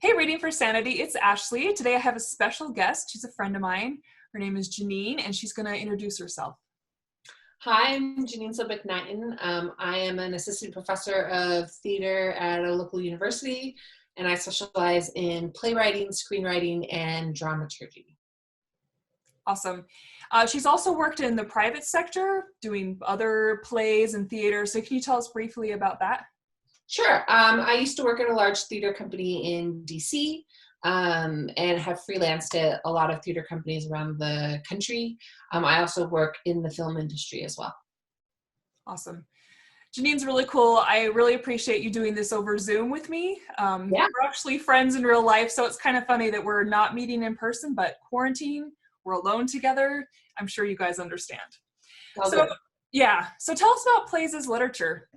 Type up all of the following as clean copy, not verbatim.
Hey, reading for Sanity, it's Ashley. Today I have a special guest. She's a friend of mine. Her name is Janine, and she's going to introduce herself. Hi, I'm Janine Sobeck Knighton. I am an assistant professor of theater at a local university, and I specialize in playwriting, screenwriting, and dramaturgy. Awesome. She's also worked in the private sector, doing other plays and theater. So can you tell us briefly about that? Sure. I used to work at a large theater company in DC and have freelanced at a lot of theater companies around the country. I also work in the film industry as well. Awesome. Janine's really cool. I really appreciate you doing this over Zoom with me. Yeah. We're actually friends in real life, so it's kind of funny that we're not meeting in person, but quarantine, we're alone together. I'm sure you guys understand. So tell us about plays as literature.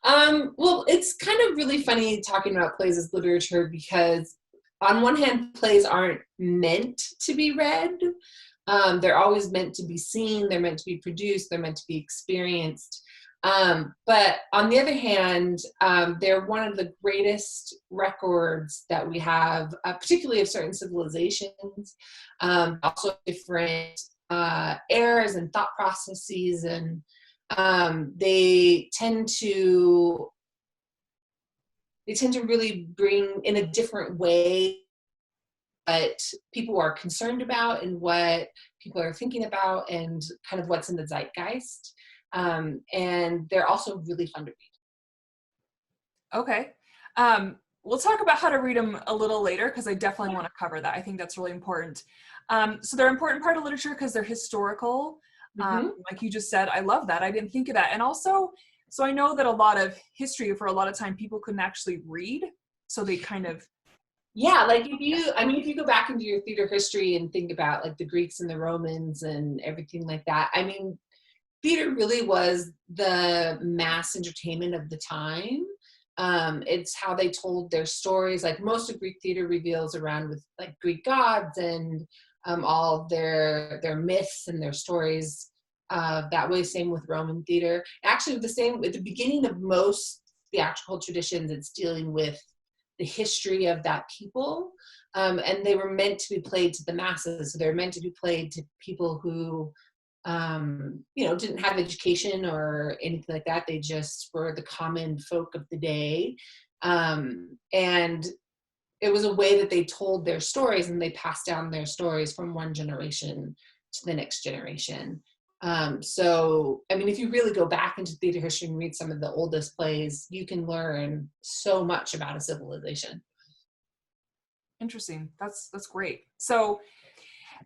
Well, it's kind of really funny talking about plays as literature because on one hand, plays aren't meant to be read. They're always meant to be seen. They're meant to be produced. They're meant to be experienced. But on the other hand, they're one of the greatest records that we have, particularly of certain civilizations, also different eras and thought processes, and they tend to really bring in a different way what people are concerned about and what people are thinking about and kind of what's in the zeitgeist. And they're also really fun to read. Okay. We'll talk about how to read them a little later because I definitely want to cover that. I think that's really important. So they're an important part of literature because they're historical. Like you just said, I love that. I didn't think of that. And also, so I know that a lot of history, for a lot of time, people couldn't actually read. So they kind of... Yeah, like if you go back into your theater history and think about like the Greeks and the Romans and everything like that, I mean, theater really was the mass entertainment of the time. It's how they told their stories. Like most of Greek theater reveals around with like Greek gods and all of their myths and their stories that way. Same with Roman theater. Actually, the same at the beginning of most theatrical traditions. It's dealing with the history of that people, and they were meant to be played to the masses. So they're meant to be played to people who didn't have education or anything like that. They just were the common folk of the day. And it was a way that they told their stories, and they passed down their stories from one generation to the next generation. So, I mean, if you really go back into theater history and read some of the oldest plays, you can learn so much about a civilization. Interesting. That's great. So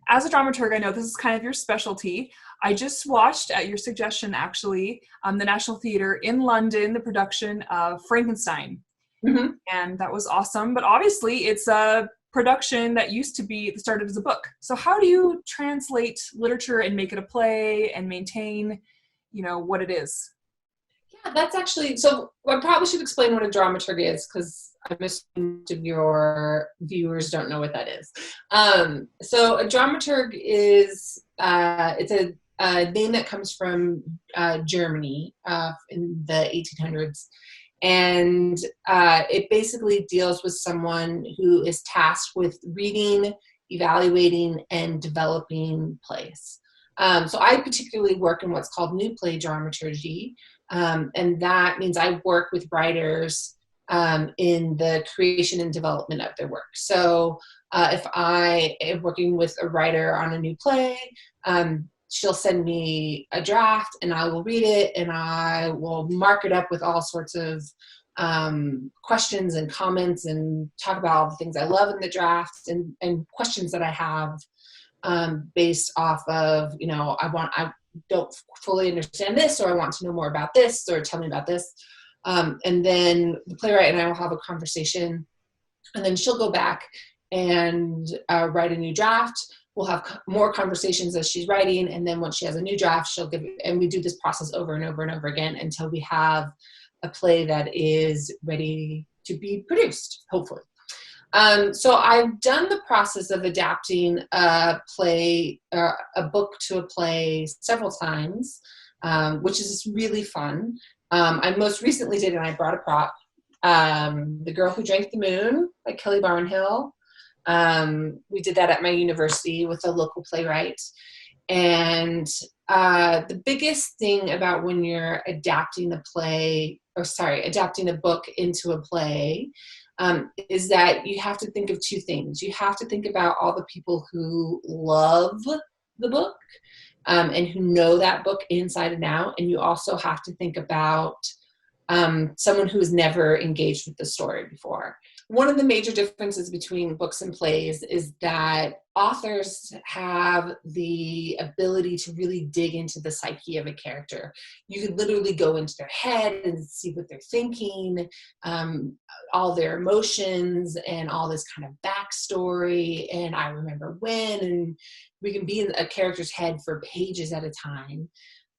as a dramaturg, I know this is kind of your specialty. I just watched, at your suggestion actually, the National Theatre in London, the production of Frankenstein. Mm-hmm. And that was awesome. But obviously it's a production that started as a book. So how do you translate literature and make it a play and maintain, what it is? Yeah, that's actually, so I probably should explain what a dramaturg is, because I'm assuming most of your viewers don't know what that is. So a dramaturg is, it's a name that comes from Germany in the 1800s. And it basically deals with someone who is tasked with reading, evaluating, and developing plays. So I particularly work in what's called new play dramaturgy. And that means I work with writers in the creation and development of their work. So if I am working with a writer on a new play, she'll send me a draft and I will read it, and I will mark it up with all sorts of questions and comments and talk about all the things I love in the draft and questions that I have based off of, I don't fully understand this, or I want to know more about this, or tell me about this. And then the playwright and I will have a conversation, and then she'll go back and write a new draft. We'll have more conversations as she's writing, and then once she has a new draft, she'll give it, and we do this process over and over and over again until we have a play that is ready to be produced, hopefully. So I've done the process of adapting a play, a book to a play several times, which is really fun. I most recently did, and I brought a prop. The Girl Who Drank the Moon by Kelly Barnhill. We did that at my university with a local playwright. And the biggest thing about when you're adapting a book into a play, is that you have to think of two things. You have to think about all the people who love the book, and who know that book inside and out. And you also have to think about someone who has never engaged with the story before. One of the major differences between books and plays is that authors have the ability to really dig into the psyche of a character. You can literally go into their head and see what they're thinking, all their emotions and all this kind of backstory. And I remember when, and we can be in a character's head for pages at a time.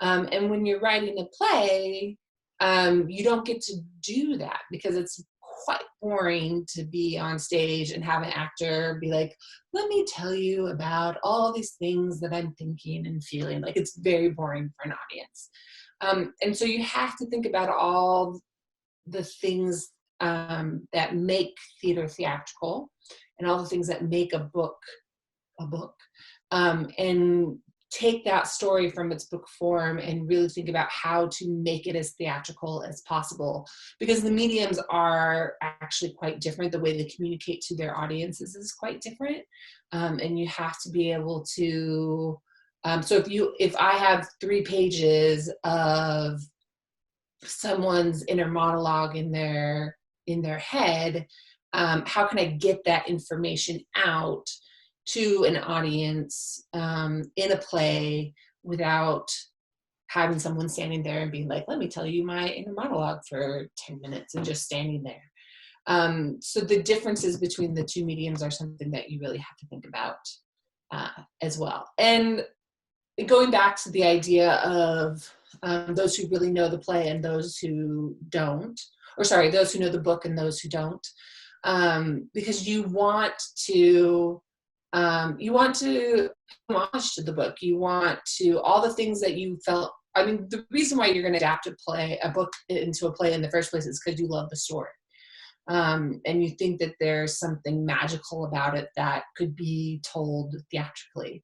And when you're writing a play, you don't get to do that because it's quite boring to be on stage and have an actor be like, let me tell you about all these things that I'm thinking and feeling. Like, it's very boring for an audience. And so you have to think about all the things that make theater theatrical and all the things that make a book a book. And take that story from its book form and really think about how to make it as theatrical as possible, because the mediums are actually quite different. The way they communicate to their audiences is quite different. And you have to be able to, so if I have 3 pages of someone's inner monologue in their head, how can I get that information out to an audience in a play without having someone standing there and being like, let me tell you my inner monologue for 10 minutes and just standing there. So the differences between the two mediums are something that you really have to think about as well. And going back to the idea of those who really know the play and those who don't, or sorry, those who know the book and those who don't, because you want to homage to the book. You want to, all the things that you felt, I mean, the reason why you're going to adapt a book into a play in the first place is because you love the story. And you think that there's something magical about it that could be told theatrically.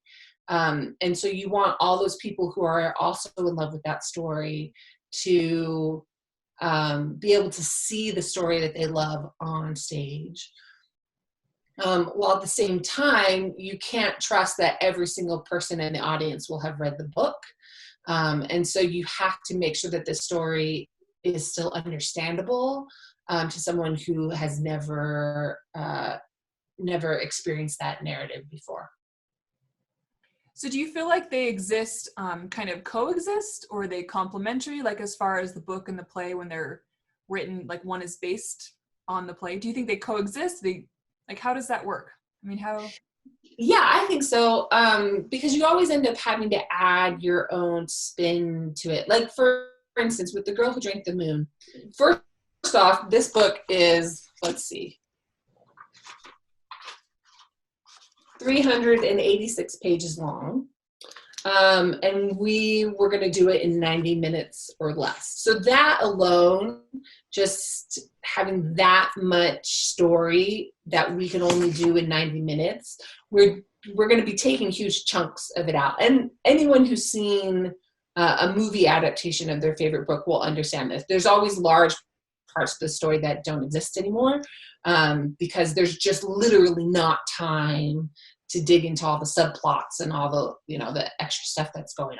And so you want all those people who are also in love with that story to be able to see the story that they love on stage. While at the same time, you can't trust that every single person in the audience will have read the book. And so you have to make sure that the story is still understandable to someone who has never experienced that narrative before. So do you feel like they exist, kind of coexist, or are they complementary, like as far as the book and the play when they're written, like one is based on the play? Do you think they coexist? Like, how does that work? I mean, how? Yeah, I think so. Because you always end up having to add your own spin to it. Like, for instance, with The Girl Who Drank the Moon. First off, this book is, let's see, 386 pages long. And we were going to do it in 90 minutes or less. So that alone, just having that much story that we can only do in 90 minutes, we're going to be taking huge chunks of it out. And anyone who's seen a movie adaptation of their favorite book will understand this. There's always large parts of the story that don't exist anymore, because there's just literally not time to dig into all the subplots and all the, the extra stuff that's going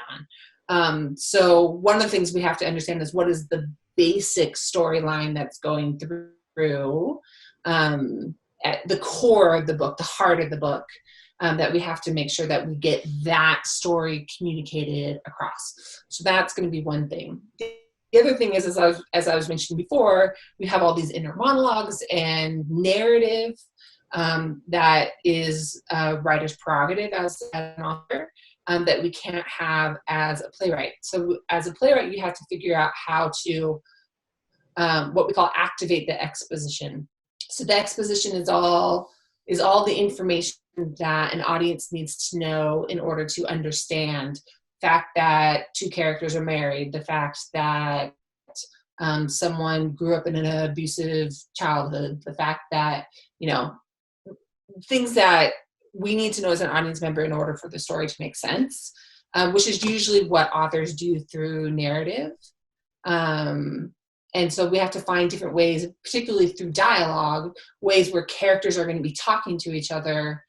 on. So one of the things we have to understand is what is the basic storyline that's going through at the core of the book, the heart of the book, that we have to make sure that we get that story communicated across. So that's going to be one thing. The other thing is, as I was mentioning before, we have all these inner monologues and narrative that is a writer's prerogative as an author, that we can't have as a playwright. So as a playwright, you have to figure out how to, what we call activate the exposition. So the exposition is all the information that an audience needs to know in order to understand the fact that 2 characters are married, the fact that someone grew up in an abusive childhood, the fact that, things that we need to know as an audience member in order for the story to make sense, which is usually what authors do through narrative. And so we have to find different ways, particularly through dialogue, ways where characters are going to be talking to each other,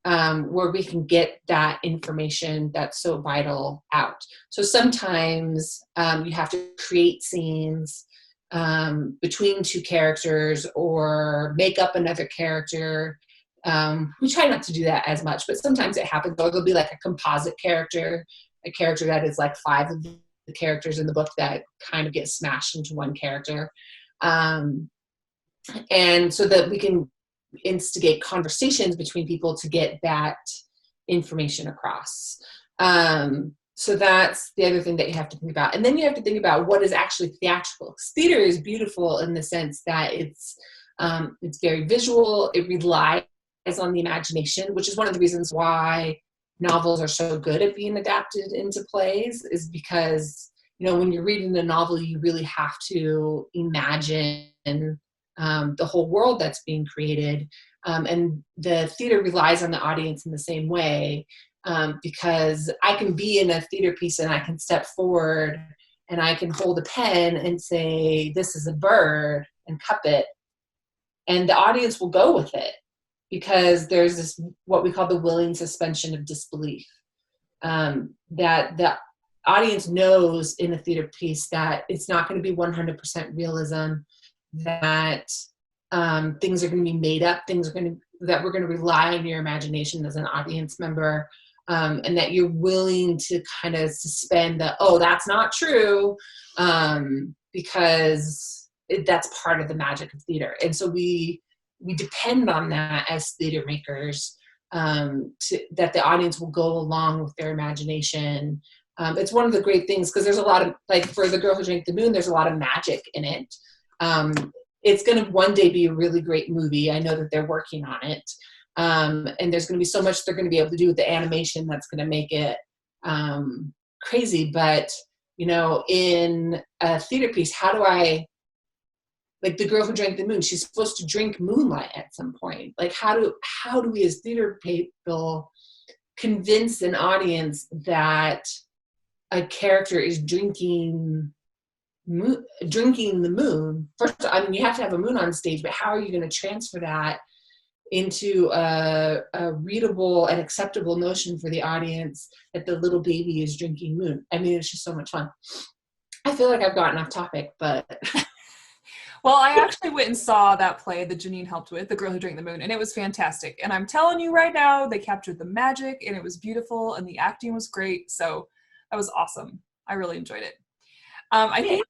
where we can get that information that's so vital out. So sometimes you have to create scenes between two characters or make up another character. We try not to do that as much, but sometimes it happens. Or there'll be like a composite character, a character that is like 5 of the characters in the book that kind of get smashed into one character. And so that we can instigate conversations between people to get that information across. So that's the other thing that you have to think about. And then you have to think about what is actually theatrical. Theater is beautiful in the sense that it's very visual. It relies on the imagination, which is one of the reasons why novels are so good at being adapted into plays, is because, when you're reading a novel, you really have to imagine the whole world that's being created. And the theater relies on the audience in the same way, because I can be in a theater piece and I can step forward and I can hold a pen and say, this is a bird, and cup it. And the audience will go with it, because there's this, what we call the willing suspension of disbelief, that the audience knows in a theater piece that it's not going to be 100% realism, that things are going to be made up, that we're going to rely on your imagination as an audience member, and that you're willing to kind of suspend the, oh, that's not true, because that's part of the magic of theater. And so we depend on that as theater makers, that the audience will go along with their imagination. It's one of the great things, because there's a lot of, like for The Girl Who Drank the Moon, there's a lot of magic in it. It's going to one day be a really great movie. I know that they're working on it. And there's going to be so much they're going to be able to do with the animation that's going to make it crazy. But, in a theater piece, like The Girl Who Drank the Moon, she's supposed to drink moonlight at some point. Like, how do we as theater people convince an audience that a character is drinking the moon? First, you have to have a moon on stage, but how are you going to transfer that into a readable and acceptable notion for the audience that the little baby is drinking moon? It's just so much fun. I feel like I've gotten off topic, but... Well, I actually went and saw that play that Janine helped with, The Girl Who Drank the Moon, and it was fantastic. And I'm telling you right now, they captured the magic, and it was beautiful, and the acting was great. So that was awesome. I really enjoyed it. I think,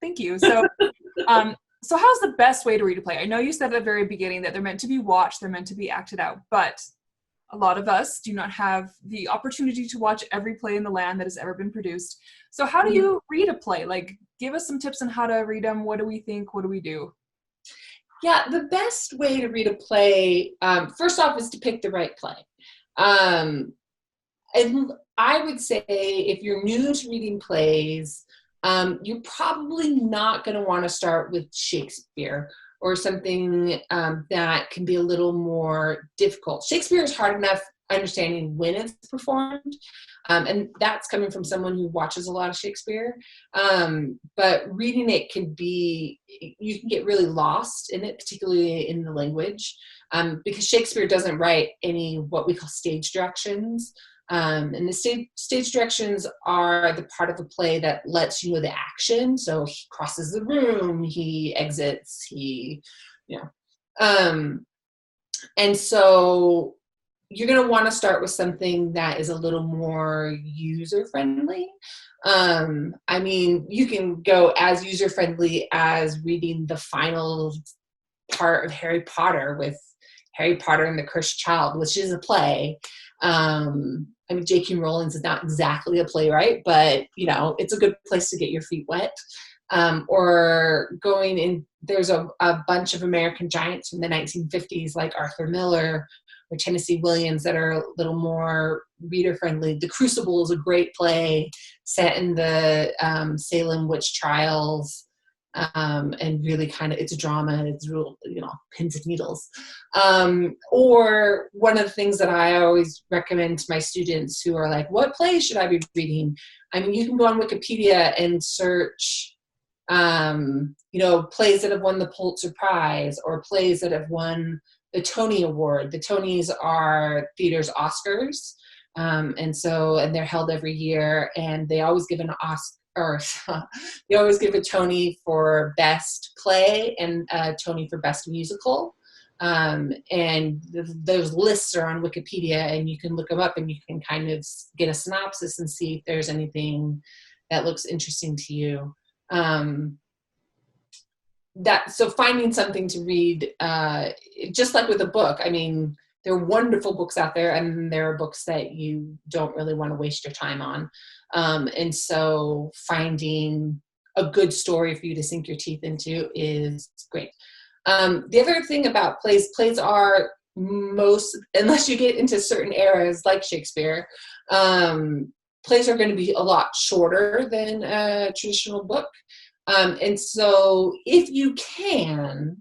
thank you. So, so how's the best way to read a play? I know you said at the very beginning that they're meant to be watched, they're meant to be acted out, but a lot of us do not have the opportunity to watch every play in the land that has ever been produced. So how do you read a play? Like, give us some tips on how to read them. What do we think? What do we do? Yeah, the best way to read a play, first off, is to pick the right play. And I would say if you're new to reading plays, you're probably not going to want to start with Shakespeare or something that can be a little more difficult. Shakespeare is hard enough understanding when it's performed, and that's coming from someone who watches a lot of Shakespeare. But reading it you can get really lost in it, particularly in the language, because Shakespeare doesn't write any what we call stage directions. And the stage directions are the part of the play that lets you know the action. So he crosses the room, he exits, and so you're going to want to start with something that is a little more user-friendly. You can go as user-friendly as reading the final part of Harry Potter with Harry Potter and the Cursed Child, which is a play. J.K. Rowling is not exactly a playwright, but, it's a good place to get your feet wet. or going in, there's a bunch of American giants from the 1950s, like Arthur Miller or Tennessee Williams, that are a little more reader friendly. The Crucible is a great play set in the Salem witch trials, and really kind of, it's a drama, it's real, pins and needles. Or one of the things that I always recommend to my students who are like, what plays should I be reading? I mean, you can go on Wikipedia and search plays that have won the Pulitzer Prize, or plays that have won the Tony Award. The Tonys are theater's Oscars. And they're held every year, and they always give an Oscar, or they always give a Tony for best play and a Tony for best musical. And those lists are on Wikipedia, and you can look them up and you can kind of get a synopsis and see if there's anything that looks interesting to you. So finding something to read, just like with a book, I mean, there are wonderful books out there, and there are books that you don't really want to waste your time on. And so finding a good story for you to sink your teeth into is great. The other thing about plays are unless you get into certain eras like Shakespeare, plays are going to be a lot shorter than a traditional book. And so if you can,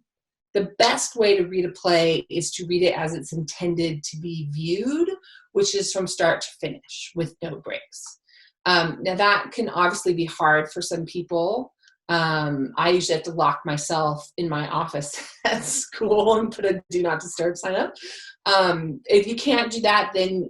the best way to read a play is to read it as it's intended to be viewed, which is from start to finish with no breaks. Now that can obviously be hard for some people. I usually have to lock myself in my office at school and put a do not disturb sign up. If you can't do that, then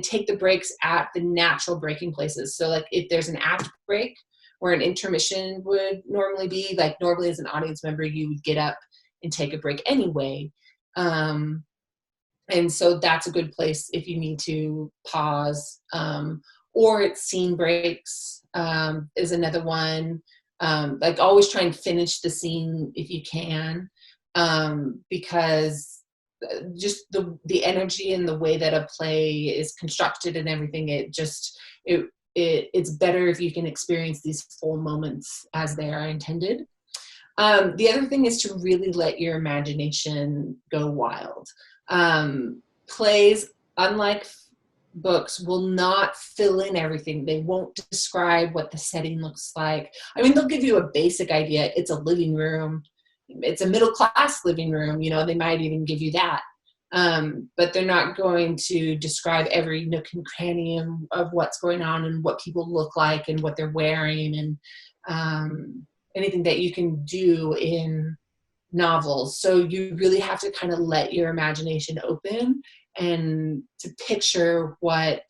take the breaks at the natural breaking places. So like if there's an act break where an intermission would normally be, like normally as an audience member, you would get up and take a break anyway. And so that's a good place if you need to pause. Or it's scene breaks is another one. Like always try and finish the scene if you can, because just the energy and the way that a play is constructed and everything, it's better if you can experience these full moments as they are intended. The other thing is to really let your imagination go wild. Plays, unlike books, will not fill in everything. They won't describe what the setting looks like. I mean, they'll give you a basic idea. It's a living room. It's a middle-class living room. They might even give you that. But they're not going to describe every nook and cranny of what's going on and what people look like and what they're wearing and anything that you can do in novels. So you really have to kind of let your imagination open and to picture what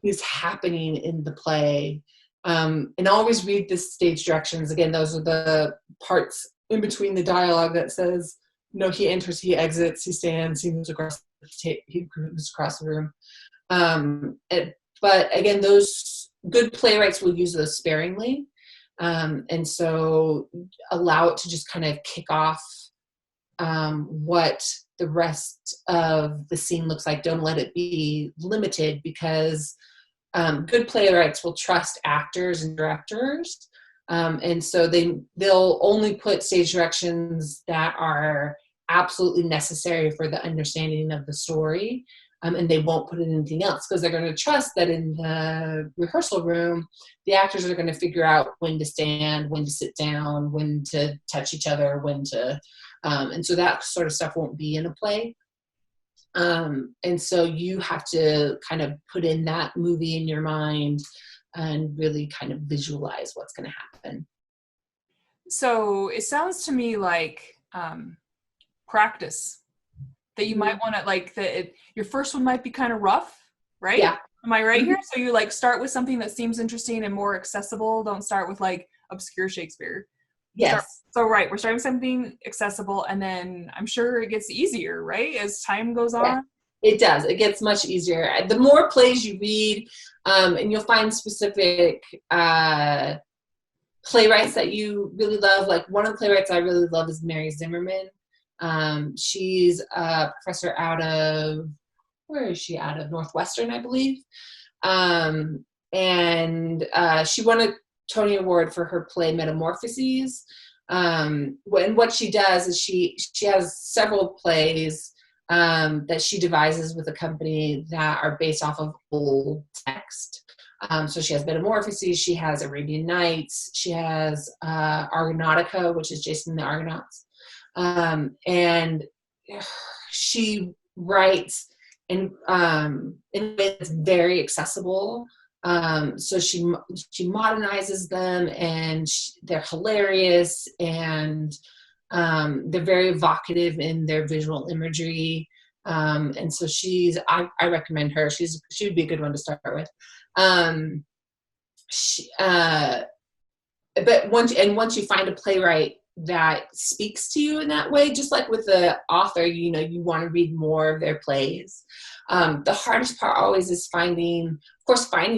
is happening in the play. And always read the stage directions. Again, those are the parts in between the dialogue that says, he enters, he exits, he stands, he moves across the room. But again, those good playwrights will use those sparingly. And so allow it to just kind of kick off what the rest of the scene looks like. Don't let it be limited, because good playwrights will trust actors and directors. And so they'll only put stage directions that are absolutely necessary for the understanding of the story. And they won't put in anything else, because they're going to trust that in the rehearsal room, the actors are going to figure out when to stand, when to sit down, when to touch each other, and so that sort of stuff won't be in a play. And so you have to kind of put in that movie in your mind and really kind of visualize what's going to happen. So it sounds to me like practice. That you might want to your first one might be kind of rough, right? Yeah. Am I right here? So you start with something that seems interesting and more accessible. Don't start with obscure Shakespeare. Yes. We're starting with something accessible, and then I'm sure it gets easier, right? As time goes on. Yeah, it does. It gets much easier. The more plays you read, and you'll find specific playwrights that you really love. Like one of the playwrights I really love is Mary Zimmerman. She's a professor out of, where is she out of? Northwestern, I believe. And she won Tony Award for her play Metamorphoses. And what she does is she has several plays that she devises with a company that are based off of old text. So she has Metamorphoses, she has Arabian Nights, she has Argonautica, which is Jason and the Argonauts. And she writes in a way that's very accessible. So she modernizes them, and they're hilarious, and they're very evocative in their visual imagery. And so I recommend her. She would be a good one to start with. But once you find a playwright that speaks to you in that way, just like with the author, you want to read more of their plays. The hardest part always is finding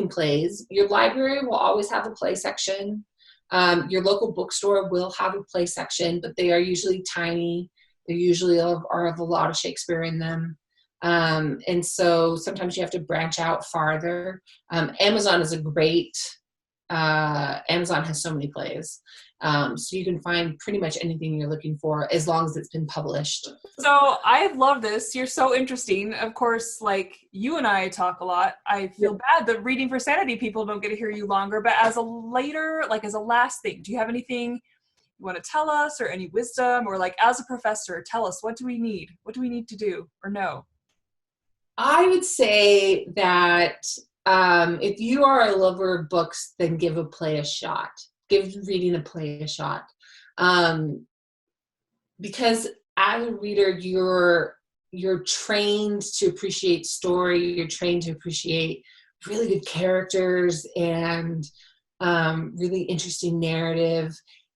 plays. Your library will always have a play section. Your local bookstore will have a play section, but they are usually tiny. They usually are of a lot of Shakespeare in them. And so sometimes you have to branch out farther. Amazon is a great, Amazon has so many plays. So you can find pretty much anything you're looking for as long as it's been published. So I love this. You're so interesting. Of course, like you and I talk a lot. I feel bad that reading for Sanity people don't get to hear you longer, but as a last thing, do you have anything you want to tell us, or any wisdom, or like as a professor, tell us, what do we need? What do we need to do or know? I would say that if you are a lover of books, then give a play a shot. Give reading a play a shot. Because as a reader, you're trained to appreciate story. You're trained to appreciate really good characters and really interesting narrative.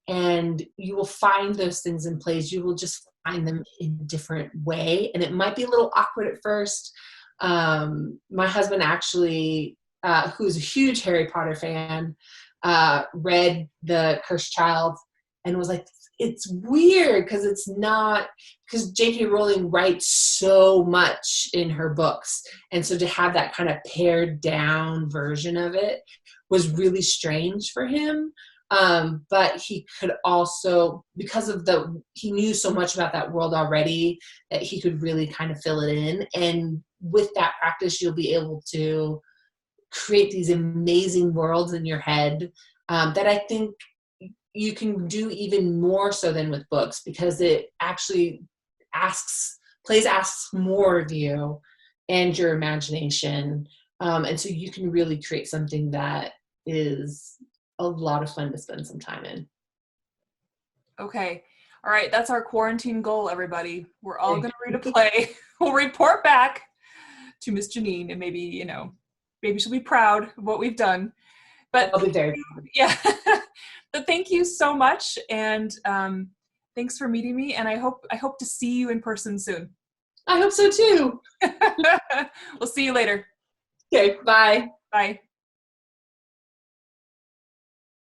And you will find those things in plays. You will just find them in a different way. And it might be a little awkward at first. My husband actually, who's a huge Harry Potter fan, read The Cursed Child and was like, it's weird because J.K. Rowling writes so much in her books. And so to have that kind of pared down version of it was really strange for him. But he could also, he knew so much about that world already that he could really kind of fill it in. And with that practice, you'll be able to create these amazing worlds in your head that I think you can do even more so than with books, because it actually asks more of you and your imagination. And so you can really create something that is a lot of fun to spend some time in. Okay. All right. That's our quarantine goal, everybody. We're all going to read a play. We'll report back to Miss Janine, and maybe, maybe she'll be proud of what we've done. But I'll be very proud. Yeah. But thank you so much. And thanks for meeting me. And I hope to see you in person soon. I hope so too. We'll see you later. Okay. Bye. Bye.